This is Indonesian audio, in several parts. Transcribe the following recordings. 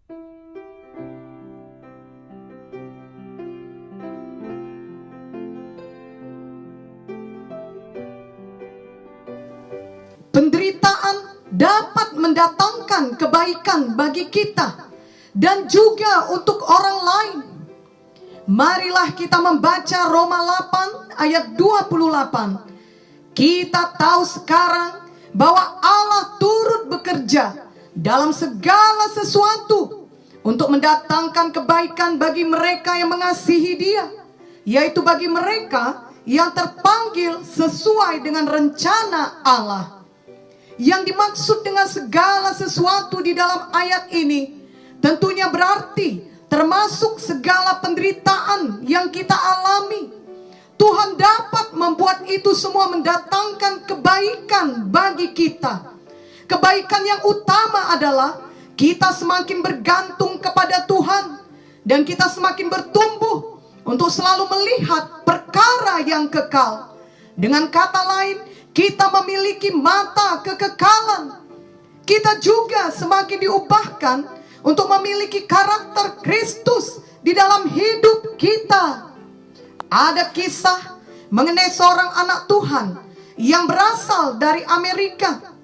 Penderitaan dapat mendatangkan kebaikan bagi kita dan juga untuk orang lain. Marilah kita membaca Roma 8 ayat 28. Kita tahu sekarang bahwa Allah turut bekerja dalam segala sesuatu untuk mendatangkan kebaikan bagi mereka yang mengasihi Dia, yaitu bagi mereka yang terpanggil sesuai dengan rencana Allah. Yang dimaksud dengan segala sesuatu di dalam ayat ini tentunya berarti termasuk segala penderitaan yang kita alami. Tuhan dapat membuat itu semua mendatangkan kebaikan bagi kita. Kebaikan yang utama adalah kita semakin bergantung kepada Tuhan dan kita semakin bertumbuh untuk selalu melihat perkara yang kekal. Dengan kata lain, kita memiliki mata kekekalan. Kita juga semakin diubahkan untuk memiliki karakter Kristus di dalam hidup kita. Ada kisah mengenai seorang anak Tuhan yang berasal dari Amerika,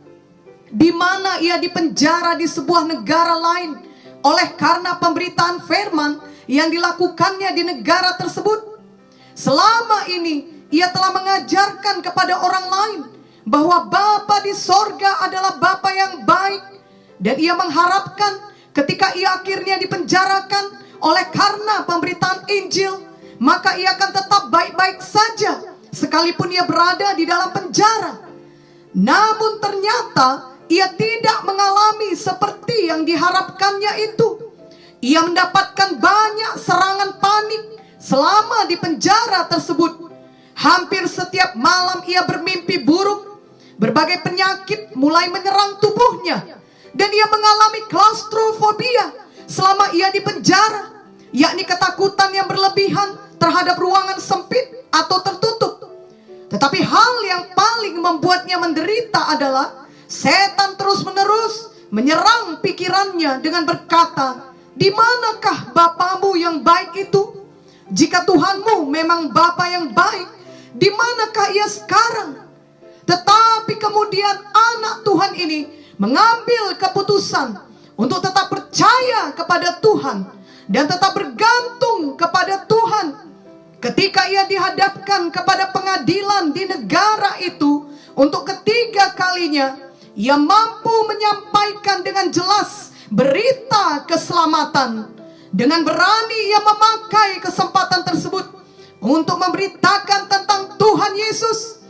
di mana ia dipenjara di sebuah negara lain oleh karena pemberitaan firman yang dilakukannya di negara tersebut. Selama ini ia telah mengajarkan kepada orang lain bahwa Bapa di sorga adalah Bapa yang baik, dan ia mengharapkan ketika ia akhirnya dipenjarakan oleh karena pemberitaan Injil, maka ia akan tetap baik-baik saja sekalipun ia berada di dalam penjara. Namun ternyata ia tidak mengalami seperti yang diharapkannya itu. Ia mendapatkan banyak serangan panik selama di penjara tersebut. Hampir setiap malam ia bermimpi buruk. Berbagai penyakit mulai menyerang tubuhnya, dan ia mengalami klaustrofobia selama ia di penjara, yakni ketakutan yang berlebihan terhadap ruangan sempit atau tertutup. Tetapi hal yang paling membuatnya menderita adalah setan terus-menerus menyerang pikirannya dengan berkata, "Di manakah Bapamu yang baik itu? Jika Tuhanmu memang Bapa yang baik, di manakah ia sekarang?" Tetapi kemudian anak Tuhan ini mengambil keputusan untuk tetap percaya kepada Tuhan dan tetap bergantung kepada Tuhan. Ketika ia dihadapkan kepada pengadilan di negara itu untuk ketiga kalinya, ia mampu menyampaikan dengan jelas berita keselamatan. Dengan berani ia memakai kesempatan tersebut untuk memberitakan tentang Tuhan Yesus.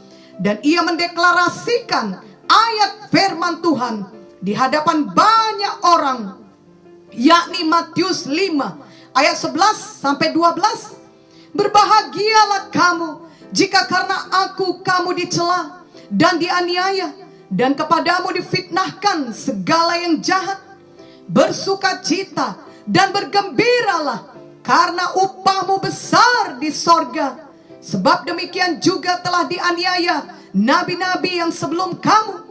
Dan ia mendeklarasikan ayat firman Tuhan di hadapan banyak orang, yakni Matius 5 ayat 11 sampai 12. "Berbahagialah kamu jika karena aku kamu dicela dan dianiaya, dan kepadamu difitnahkan segala yang jahat. Bersukacita dan bergembiralah, karena upahmu besar di sorga. Sebab demikian juga telah dianiaya nabi-nabi yang sebelum kamu."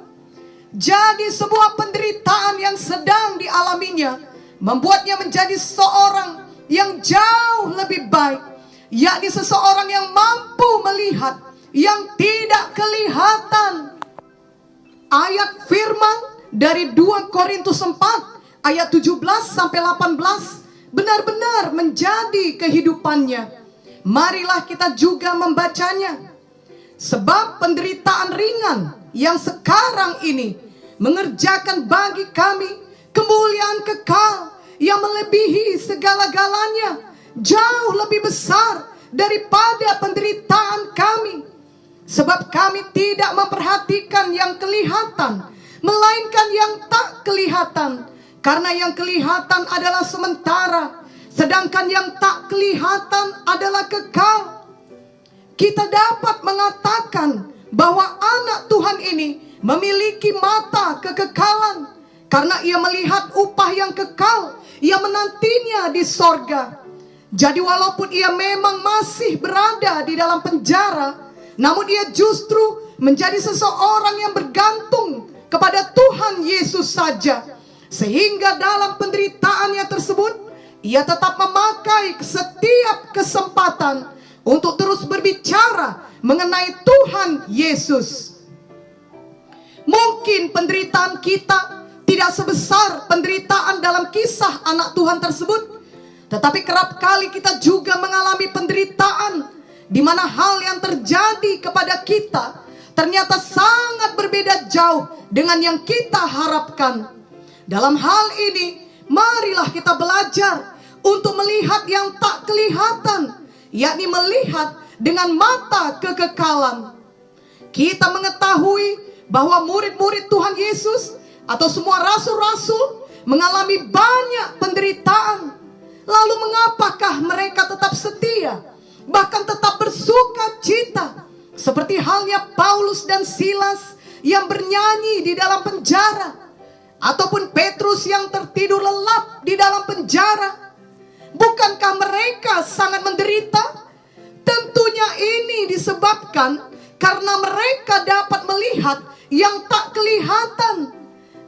Jadi sebuah penderitaan yang sedang dialaminya membuatnya menjadi seseorang yang jauh lebih baik, yakni seseorang yang mampu melihat yang tidak kelihatan. Ayat firman dari 2 Korintus 4 ayat 17 sampai 18 benar-benar menjadi kehidupannya. Marilah kita juga membacanya. "Sebab penderitaan ringan yang sekarang ini mengerjakan bagi kami kemuliaan kekal yang melebihi segala-galanya, jauh lebih besar daripada penderitaan kami. Sebab kami tidak memperhatikan yang kelihatan, melainkan yang tak kelihatan. Karena yang kelihatan adalah sementara, sedangkan yang tak kelihatan adalah kekal." Kita dapat mengatakan bahwa anak Tuhan ini memiliki mata kekekalan, karena ia melihat upah yang kekal yang menantinya di sorga. Jadi walaupun ia memang masih berada di dalam penjara, namun dia justru menjadi seseorang yang bergantung kepada Tuhan Yesus saja. Sehingga dalam penderitaannya tersebut Ia tetap memakai setiap kesempatan untuk terus berbicara mengenai Tuhan Yesus. Mungkin penderitaan kita tidak sebesar penderitaan dalam kisah anak Tuhan tersebut, tetapi kerap kali kita juga mengalami penderitaan di mana hal yang terjadi kepada kita ternyata sangat berbeda jauh dengan yang kita harapkan. Dalam hal ini, marilah kita belajar untuk melihat yang tak kelihatan, yakni melihat dengan mata kekekalan. Kita mengetahui bahwa murid-murid Tuhan Yesus atau semua rasul-rasul mengalami banyak penderitaan. Lalu mengapakah mereka tetap setia, bahkan tetap bersuka cita, seperti halnya Paulus dan Silas yang bernyanyi di dalam penjara, ataupun Petrus yang tertidur lelap di dalam penjara? Bukankah mereka sangat menderita? Tentunya ini disebabkan karena mereka dapat melihat yang tak kelihatan.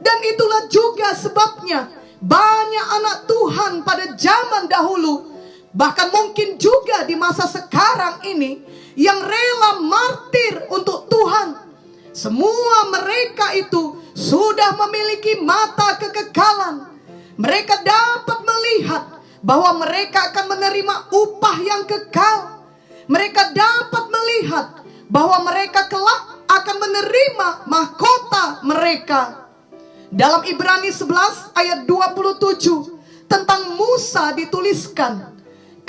Dan itulah juga sebabnya banyak anak Tuhan pada zaman dahulu, bahkan mungkin juga di masa sekarang ini, yang rela martir untuk Tuhan. Semua mereka itu sudah memiliki mata kekekalan. Mereka dapat melihat bahwa mereka akan menerima upah yang kekal. Mereka dapat melihat bahwa mereka kelak akan menerima mahkota mereka. Dalam Ibrani 11 ayat 27 tentang Musa dituliskan,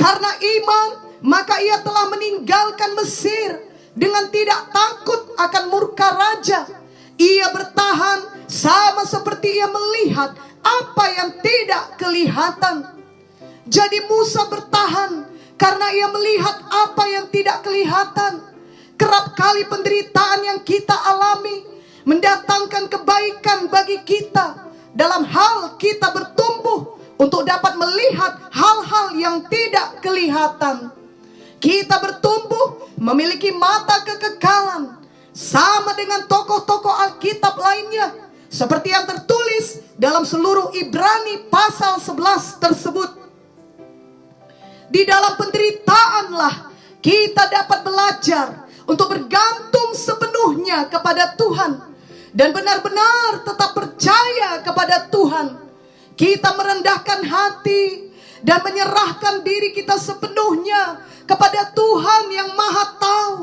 karena iman maka ia telah meninggalkan Mesir dengan tidak takut akan murka raja. Ia bertahan sama seperti ia melihat apa yang tidak kelihatan. Jadi Musa bertahan karena ia melihat apa yang tidak kelihatan. Kerap kali penderitaan yang kita alami mendatangkan kebaikan bagi kita dalam hal kita bertumbuh untuk dapat melihat hal-hal yang tidak kelihatan. Kita bertumbuh memiliki mata kekekalan sama dengan tokoh-tokoh Alkitab lainnya, seperti yang tertulis dalam seluruh Ibrani pasal 11 tersebut. Di dalam penderitaanlah kita dapat belajar untuk bergantung sepenuhnya kepada Tuhan dan benar-benar tetap percaya kepada Tuhan. Kita merendahkan hati dan menyerahkan diri kita sepenuhnya kepada Tuhan yang Maha Tahu.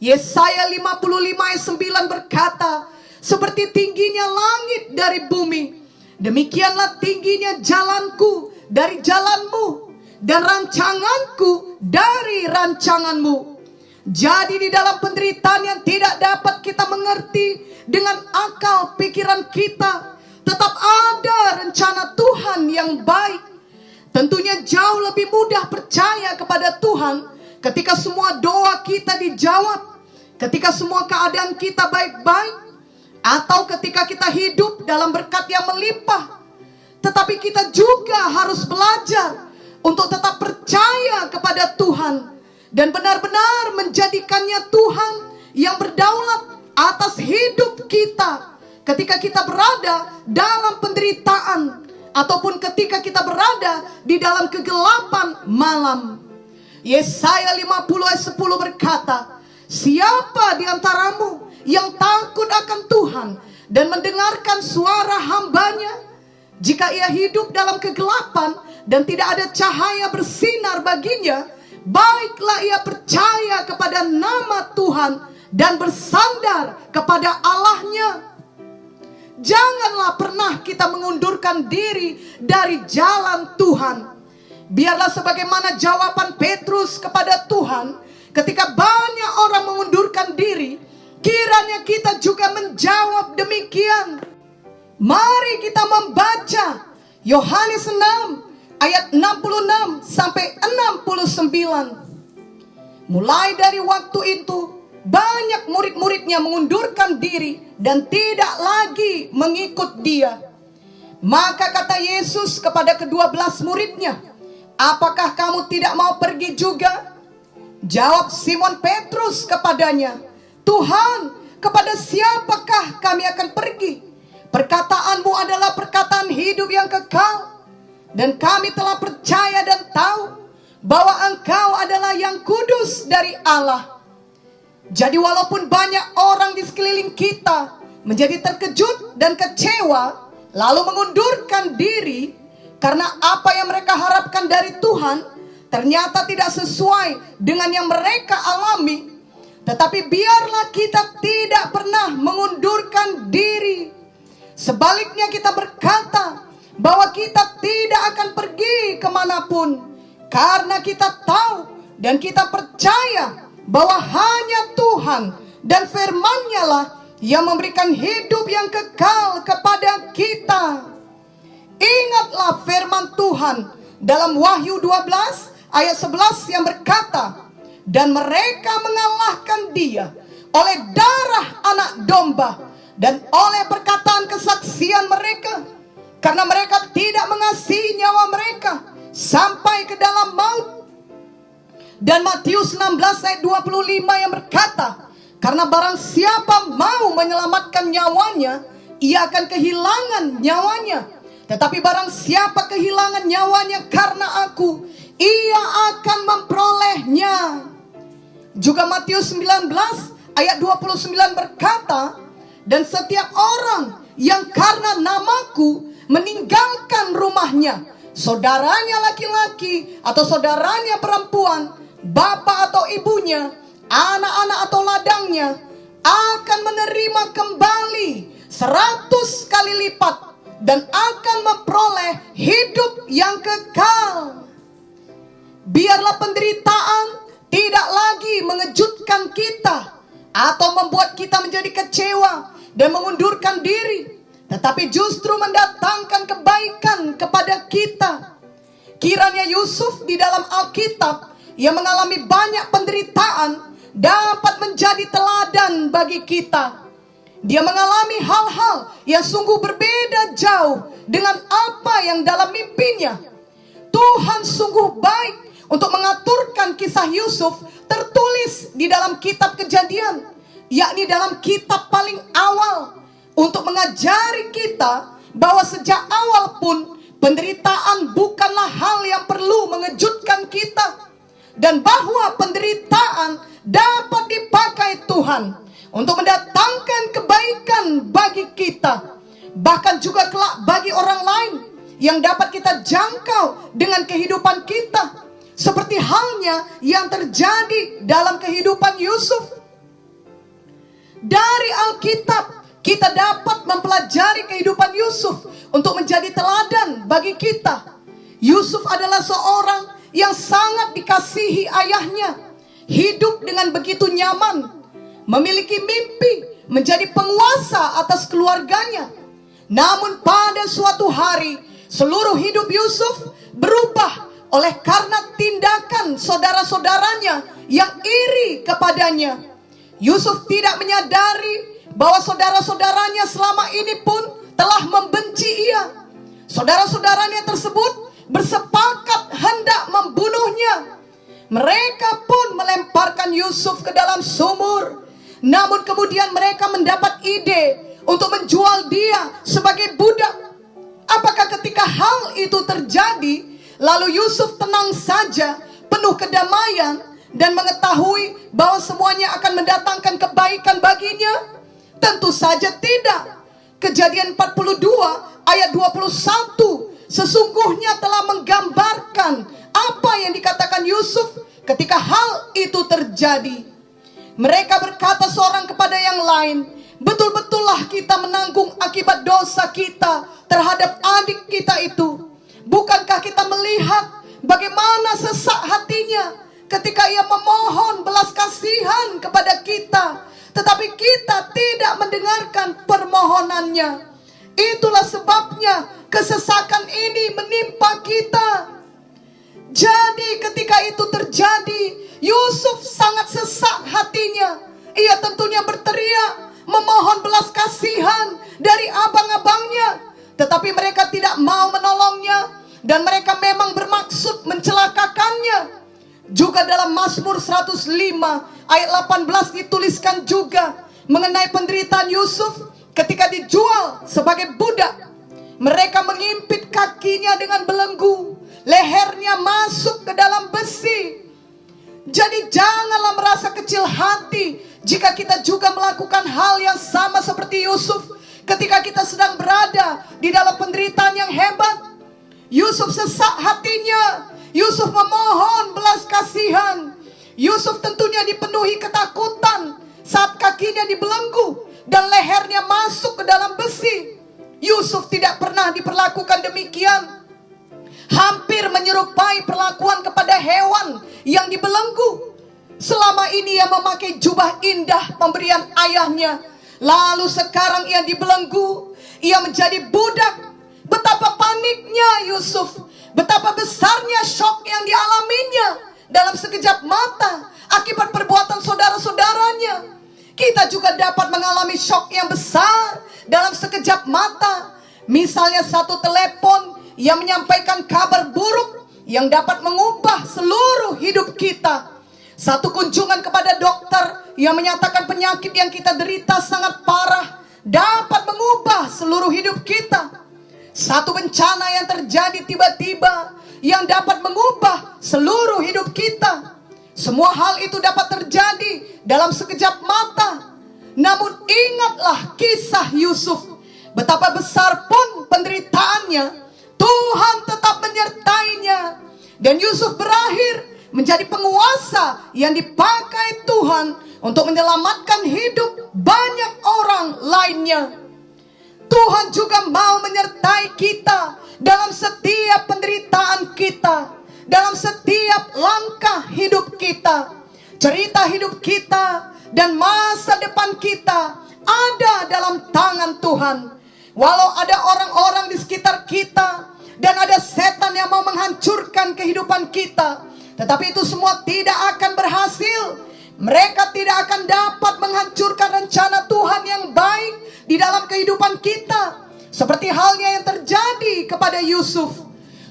Yesaya 55 ayat 9 berkata, seperti tingginya langit dari bumi, demikianlah tingginya jalanku dari jalanmu, dan rancanganku dari rancanganmu. Jadi di dalam penderitaan yang tidak dapat kita mengerti dengan akal pikiran kita, tetap ada rencana Tuhan yang baik. Tentunya jauh lebih mudah percaya kepada Tuhan ketika semua doa kita dijawab, ketika semua keadaan kita baik-baik, atau ketika kita hidup dalam berkat yang melimpah. Tetapi kita juga harus belajar untuk tetap percaya kepada Tuhan dan benar-benar menjadikannya Tuhan yang berdaulat atas hidup kita ketika kita berada dalam penderitaan ataupun ketika kita berada di dalam kegelapan malam. Yesaya 50 ayat 10 berkata, siapa di antaramu yang takut akan Tuhan dan mendengarkan suara hambanya? Jika ia hidup dalam kegelapan dan tidak ada cahaya bersinar baginya, baiklah ia percaya kepada nama Tuhan dan bersandar kepada Allahnya. Janganlah pernah kita mengundurkan diri dari jalan Tuhan. Biarlah sebagaimana jawaban Petrus kepada Tuhan ketika banyak orang mengundurkan diri, kiranya kita juga menjawab demikian. Mari kita membaca Yohanes 6 ayat 66 sampai 69. Mulai dari waktu itu banyak murid-muridnya mengundurkan diri dan tidak lagi mengikut dia. Maka kata Yesus kepada ke-12 muridnya, apakah kamu tidak mau pergi juga? Jawab Simon Petrus kepadanya, Tuhan, kepada siapakah kami akan pergi? Perkataanmu adalah perkataan hidup yang kekal. Dan kami telah percaya dan tahu bahwa Engkau adalah yang kudus dari Allah. Jadi walaupun banyak orang di sekeliling kita menjadi terkejut dan kecewa, lalu mengundurkan diri karena apa yang mereka harapkan dari Tuhan ternyata tidak sesuai dengan yang mereka alami, tetapi biarlah kita tidak pernah mengundurkan diri. Sebaliknya kita berkata bahwa kita tidak akan pergi kemanapun, karena kita tahu dan kita percaya bahwa hanya Tuhan dan firman-Nya lah yang memberikan hidup yang kekal kepada kita. Ingatlah firman Tuhan dalam Wahyu 12 ayat 11 yang berkata, dan mereka mengalahkan Dia oleh darah anak domba dan oleh perkataan kesaksian mereka, karena mereka tidak mengasihi nyawa mereka sampai ke dalam maut. Dan Matius 16 ayat 25 yang berkata, karena barang siapa mau menyelamatkan nyawanya, ia akan kehilangan nyawanya. Tetapi barang siapa kehilangan nyawanya karena aku, ia akan memperolehnya. Juga Matius 19 ayat 29 berkata, dan setiap orang yang karena namaku meninggalkan rumahnya, saudaranya laki-laki atau saudaranya perempuan, bapak atau ibunya, anak-anak atau ladangnya, akan menerima kembali 100 kali lipat dan akan memperoleh hidup yang kekal. Biarlah penderitaan tidak lagi mengejutkan kita atau membuat kita menjadi kecewa dan mengundurkan diri, tetapi justru mendatangkan kebaikan kepada kita. Kiranya Yusuf di dalam Alkitab yang mengalami banyak penderitaan dapat menjadi teladan bagi kita. Dia mengalami hal-hal yang sungguh berbeda jauh dengan apa yang dalam mimpinya. Tuhan sungguh baik untuk mengaturkan kisah Yusuf tertulis di dalam kitab Kejadian, yakni dalam kitab paling awal, untuk mengajari kita bahwa sejak awal pun penderitaan bukanlah hal yang perlu mengejutkan kita, dan bahwa penderitaan dapat dipakai Tuhan untuk mendatangkan kebaikan bagi kita, bahkan juga kelak bagi orang lain yang dapat kita jangkau dengan kehidupan kita, seperti halnya yang terjadi dalam kehidupan Yusuf. Dari Alkitab kita dapat mempelajari kehidupan Yusuf untuk menjadi teladan bagi kita. Yusuf adalah seorang yang sangat dikasihi ayahnya, hidup dengan begitu nyaman, memiliki mimpi menjadi penguasa atas keluarganya. Namun pada suatu hari seluruh hidup Yusuf berubah oleh karena tindakan saudara-saudaranya yang iri kepadanya. Yusuf tidak menyadari bahwa saudara-saudaranya selama ini pun telah membenci ia. Saudara-saudaranya tersebut bersepakat hendak membunuhnya. Mereka pun melemparkan Yusuf ke dalam sumur. Namun kemudian mereka mendapat ide untuk menjual dia sebagai budak. Apakah ketika hal itu terjadi, lalu Yusuf tenang saja, penuh kedamaian, dan mengetahui bahwa semuanya akan mendatangkan kebaikan baginya? Tentu saja tidak. Kejadian 42 ayat 21 sesungguhnya telah menggambarkan apa yang dikatakan Yusuf ketika hal itu terjadi. Mereka berkata seorang kepada yang lain, betul-betullah kita menanggung akibat dosa kita terhadap adik kita itu. Bukankah kita melihat bagaimana sesak hatinya ketika ia memohon belas kasihan kepada kita, tetapi kita tidak mendengarkan permohonannya. Itulah sebabnya kesesakan ini menimpa kita. Jadi ketika itu terjadi, Yusuf sangat sesak hatinya. Ia tentunya berteriak, memohon belas kasihan dari abang-abangnya, tetapi mereka tidak mau menolongnya, dan mereka memang bermaksud mencelakakannya. Juga dalam Mazmur 105 ayat 18 dituliskan juga mengenai penderitaan Yusuf ketika dijual sebagai budak. Mereka mengimpit kakinya dengan belenggu, lehernya masuk ke dalam besi. Jadi janganlah merasa kecil hati jika kita juga melakukan hal yang sama seperti Yusuf ketika kita sedang berada di dalam penderitaan yang hebat. Yusuf sesak hatinya, Yusuf memohon belas kasihan. Yusuf tentunya dipenuhi ketakutan saat kakinya dibelenggu dan lehernya masuk ke dalam besi. Yusuf tidak pernah diperlakukan demikian. Hampir menyerupai perlakuan kepada hewan yang dibelenggu. Selama ini ia memakai jubah indah pemberian ayahnya, lalu sekarang ia dibelenggu, ia menjadi budak. Betapa paniknya Yusuf, betapa besarnya syok yang dialaminya dalam sekejap mata akibat perbuatan saudara-saudaranya. Kita juga dapat mengalami syok yang besar dalam sekejap mata. Misalnya satu telepon yang menyampaikan kabar buruk yang dapat mengubah seluruh hidup kita. Satu kunjungan kepada dokter yang menyatakan penyakit yang kita derita sangat parah dapat mengubah seluruh hidup kita. Satu bencana yang terjadi tiba-tiba yang dapat mengubah seluruh hidup kita. Semua hal itu dapat terjadi dalam sekejap mata. Namun ingatlah kisah Yusuf. Betapa besar pun penderitaannya, Tuhan tetap menyertainya. Dan Yusuf berakhir menjadi penguasa yang dipakai Tuhan untuk menyelamatkan hidup banyak orang lainnya. Tuhan juga mau menyertai kita dalam setiap penderitaan kita, dalam setiap langkah hidup kita. Cerita hidup kita dan masa depan kita ada dalam tangan Tuhan. Walau ada orang-orang di sekitar kita dan ada setan yang mau menghancurkan kehidupan kita, tetapi itu semua tidak akan berhasil. Mereka tidak akan dapat menghancurkan rencana Tuhan yang baik di dalam kehidupan kita. Seperti halnya yang terjadi kepada Yusuf.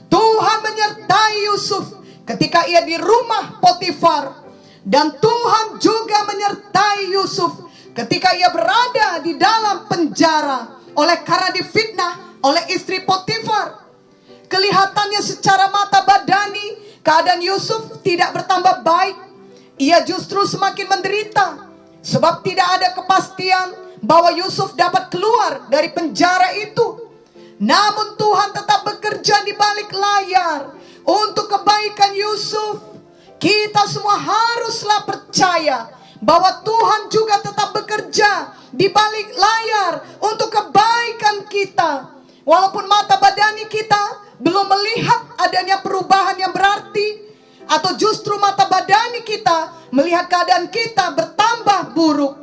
Tuhan menyertai Yusuf ketika ia di rumah Potifar. Dan Tuhan juga menyertai Yusuf ketika ia berada di dalam penjara oleh karena difitnah oleh istri Potifar. Kelihatannya secara mata badani keadaan Yusuf tidak bertambah baik. Ia justru semakin menderita sebab tidak ada kepastian bahwa Yusuf dapat keluar dari penjara itu. Namun Tuhan tetap bekerja di balik layar untuk kebaikan Yusuf. Kita semua haruslah percaya bahwa Tuhan juga tetap bekerja di balik layar untuk kebaikan kita. Walaupun mata badani kita belum melihat adanya perubahan yang berarti, atau justru mata badani kita melihat keadaan kita bertambah buruk.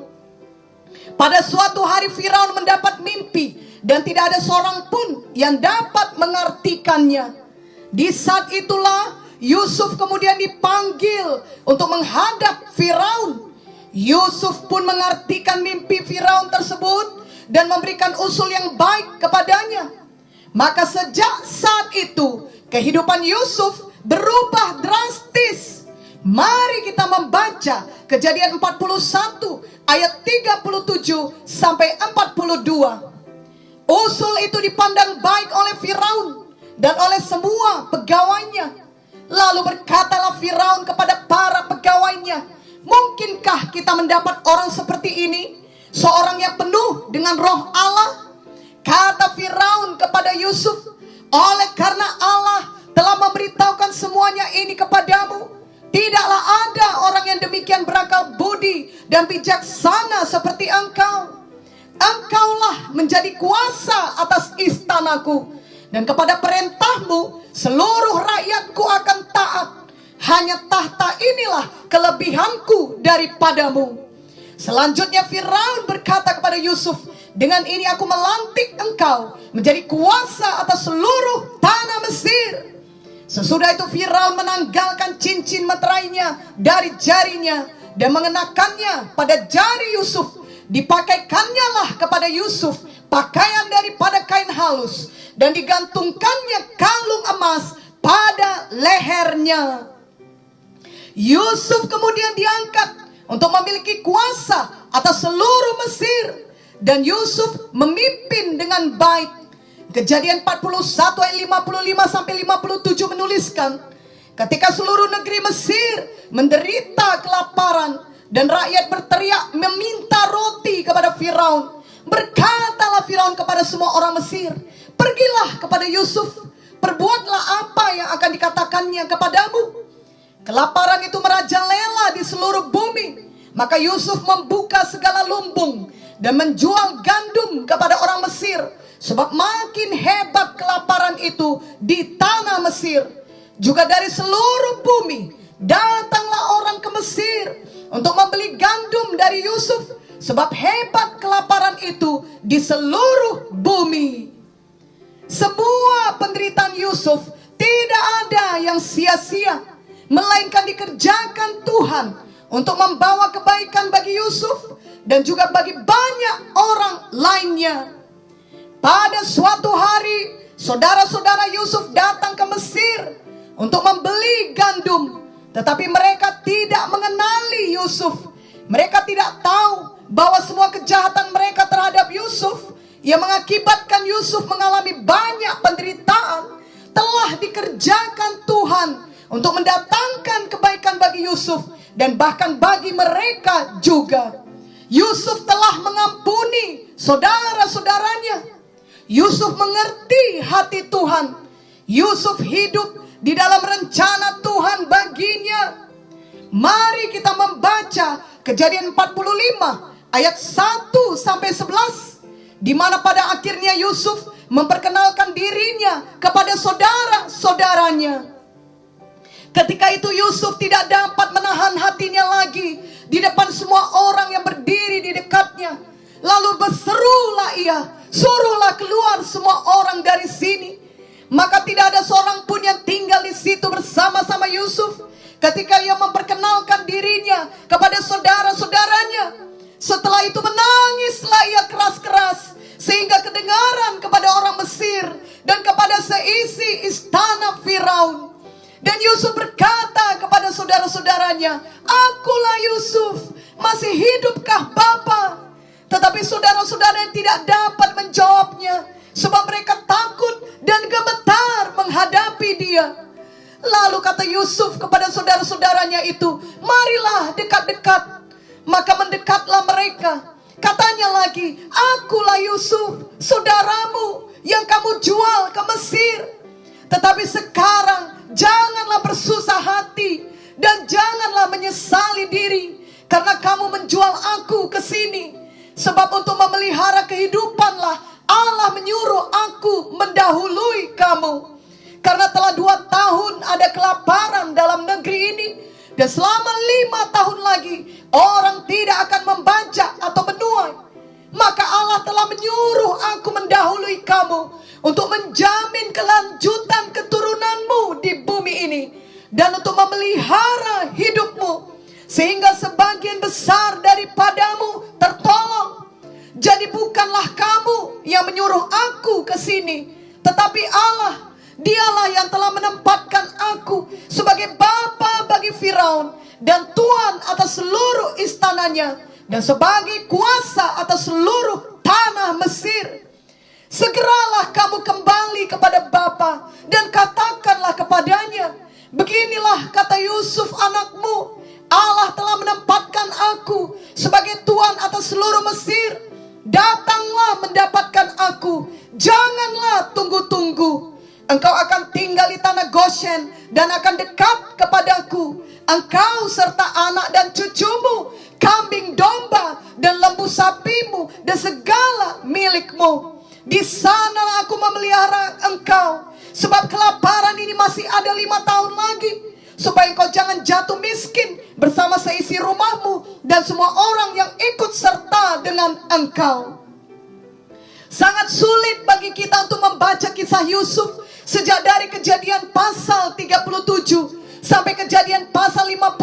Pada suatu hari Firaun mendapat mimpi dan tidak ada seorang pun yang dapat mengartikannya. Di saat itulah Yusuf kemudian dipanggil untuk menghadap Firaun. Yusuf pun mengartikan mimpi Firaun tersebut dan memberikan usul yang baik kepadanya. Maka sejak saat itu kehidupan Yusuf berubah drastis. Mari kita membaca Kejadian 41 ayat 37 sampai 42. Usul itu dipandang baik oleh Firaun dan oleh semua pegawainya. Lalu berkatalah Firaun kepada para pegawainya, mungkinkah kita mendapat orang seperti ini, seorang yang penuh dengan roh Allah? Kata Firaun kepada Yusuf, oleh karena Allah telah memberitahukan semuanya ini kepadamu, tidaklah ada orang yang demikian berakal budi dan bijaksana seperti engkau. Engkaulah menjadi kuasa atas istanaku, dan kepada perintahmu seluruh rakyatku akan taat. Hanya tahta inilah kelebihanku daripadamu. Selanjutnya Firaun berkata kepada Yusuf, dengan ini aku melantik engkau menjadi kuasa atas seluruh tanah Mesir. Sesudah itu Firaun menanggalkan cincin meterainya dari jarinya dan mengenakannya pada jari Yusuf. Dipakaikannya lah kepada Yusuf pakaian daripada kain halus dan digantungkannya kalung emas pada lehernya. Yusuf kemudian diangkat untuk memiliki kuasa atas seluruh Mesir, dan Yusuf memimpin dengan baik. Kejadian 41 ayat 55 sampai 57 menuliskan, ketika seluruh negeri Mesir menderita kelaparan dan rakyat berteriak meminta roti kepada Firaun, berkatalah Firaun kepada semua orang Mesir, pergilah kepada Yusuf, perbuatlah apa yang akan dikatakannya kepadamu. Kelaparan itu merajalela di seluruh bumi. Maka Yusuf membuka segala lumbung dan menjual gandum kepada orang Mesir, sebab makin hebat kelaparan itu di tanah Mesir. Juga dari seluruh bumi datanglah orang ke Mesir untuk membeli gandum dari Yusuf, sebab hebat kelaparan itu di seluruh bumi. Semua penderitaan Yusuf tidak ada yang sia-sia, melainkan dikerjakan Tuhan untuk membawa kebaikan bagi Yusuf dan juga bagi banyak orang lainnya. Pada suatu hari, saudara-saudara Yusuf datang ke Mesir untuk membeli gandum, tetapi mereka tidak mengenali Yusuf. Mereka tidak tahu bahwa semua kejahatan mereka terhadap Yusuf yang mengakibatkan Yusuf mengalami banyak penderitaan telah dikerjakan Tuhan untuk mendatangkan kebaikan bagi Yusuf dan bahkan bagi mereka juga. Yusuf telah mengampuni saudara-saudaranya. Yusuf mengerti hati Tuhan. Yusuf hidup di dalam rencana Tuhan baginya. Mari kita membaca Kejadian 45 ayat 1 sampai 11, di mana pada akhirnya Yusuf memperkenalkan dirinya kepada saudara-saudaranya. Ketika itu Yusuf tidak dapat menahan hatinya lagi di depan semua orang yang berdiri di dekatnya. Lalu berserulah ia, suruhlah keluar semua orang dari sini. Maka tidak ada seorang pun yang tinggal di situ bersama-sama Yusuf ketika ia memperkenalkan dirinya kepada saudara-saudaranya. Setelah itu menangislah ia keras-keras sehingga kedengaran kepada orang Mesir dan kepada seisi istana Firaun. Dan Yusuf berkata kepada saudara-saudaranya, akulah Yusuf, masih hidupkah Bapa? Tetapi saudara-saudara tidak dapat menjawabnya, sebab mereka takut dan gemetar menghadapi dia. Lalu kata Yusuf kepada saudara-saudaranya itu, marilah dekat-dekat. Maka mendekatlah mereka. Katanya lagi, akulah Yusuf, saudaramu yang kamu jual ke Mesir. Tetapi sekarang janganlah bersusah hati dan janganlah menyesali diri karena kamu menjual aku ke sini. Sebab untuk memelihara kehidupanlah Allah menyuruh aku mendahului kamu. Karena telah 2 tahun ada kelaparan dalam negeri ini, dan selama 5 tahun lagi orang tidak akan membajak atau menuai. Maka Allah telah menyuruh aku mendahului kamu untuk menjamin kelanjutan keturunanmu di bumi ini dan untuk memelihara hidupmu sehingga sebagian besar daripadamu tertolong. Jadi bukanlah kamu yang menyuruh aku ke sini, tetapi Allah. Dialah yang telah menempatkan aku sebagai bapa bagi Firaun dan tuan atas seluruh istananya dan sebagai kuasa atas seluruh tanah Mesir. Segeralah kamu kembali kepada bapa dan katakanlah kepadanya, beginilah kata Yusuf anakmu, Allah telah menempatkan aku sebagai tuan atas seluruh Mesir. Datanglah mendapatkan aku, janganlah tunggu-tunggu. Engkau akan tinggal di tanah Goshen dan akan dekat kepadaku. Engkau serta anak dan cucumu, kambing domba dan lembu sapimu dan segala milikmu. Di sanalah aku memelihara engkau. Sebab kelaparan ini masih ada 5 tahun lagi, supaya engkau jangan jatuh miskin bersama seisi rumahmu dan semua orang yang ikut serta dengan engkau. Sangat sulit bagi kita untuk membaca kisah Yusuf sejak dari Kejadian pasal 37 sampai Kejadian pasal 50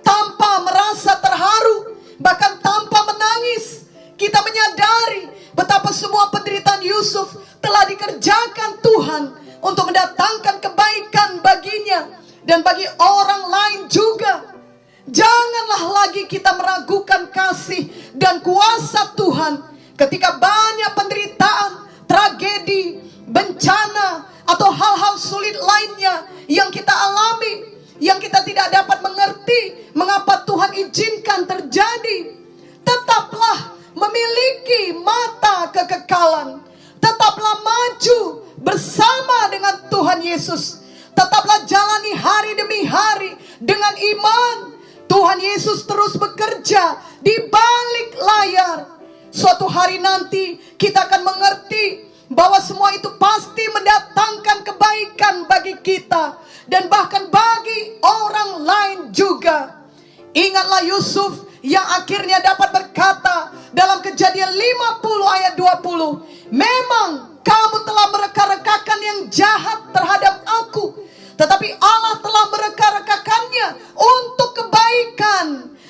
tanpa merasa terharu, bahkan tanpa menangis. Kita menyadari betapa semua penderitaan Yusuf telah dikerjakan Tuhan untuk mendatangkan kebaikan baginya dan bagi orang lain juga. Janganlah lagi kita meragukan kasih dan kuasa Tuhan ketika banyak penderitaan, tragedi, bencana, atau hal-hal sulit lainnya yang kita alami, yang kita tidak dapat mengerti mengapa Tuhan izinkan terjadi, tetaplah memiliki mata kekekalan. Tetaplah maju bersama dengan Tuhan Yesus. Tetaplah jalani hari demi hari dengan iman. Tuhan Yesus terus bekerja di balik layar. Suatu hari nanti kita akan mengerti bahwa semua itu pasti mendatangkan kebaikan bagi kita dan bahkan bagi orang lain juga. Ingatlah Yusuf yang akhirnya dapat berkata dalam Kejadian 50 ayat 20, memang kamu telah mereka-rekakan yang jahat terhadap aku, tetapi Allah telah mereka-rekakannya untuk kebaikan,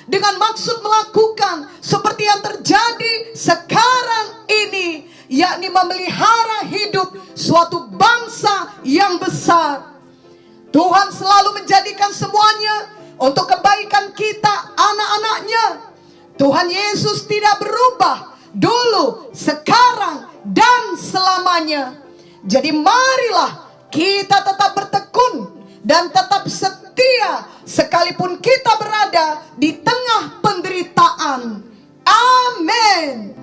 dengan maksud melakukan seperti yang terjadi sekarang ini, yakni memelihara hidup suatu bangsa yang besar. Tuhan selalu menjadikan semuanya untuk kebaikan kita, anak-anaknya. Tuhan Yesus tidak berubah dulu, sekarang, dan selamanya. Jadi marilah kita tetap bertekun dan tetap setia sekalipun kita berada di tengah penderitaan. Amin.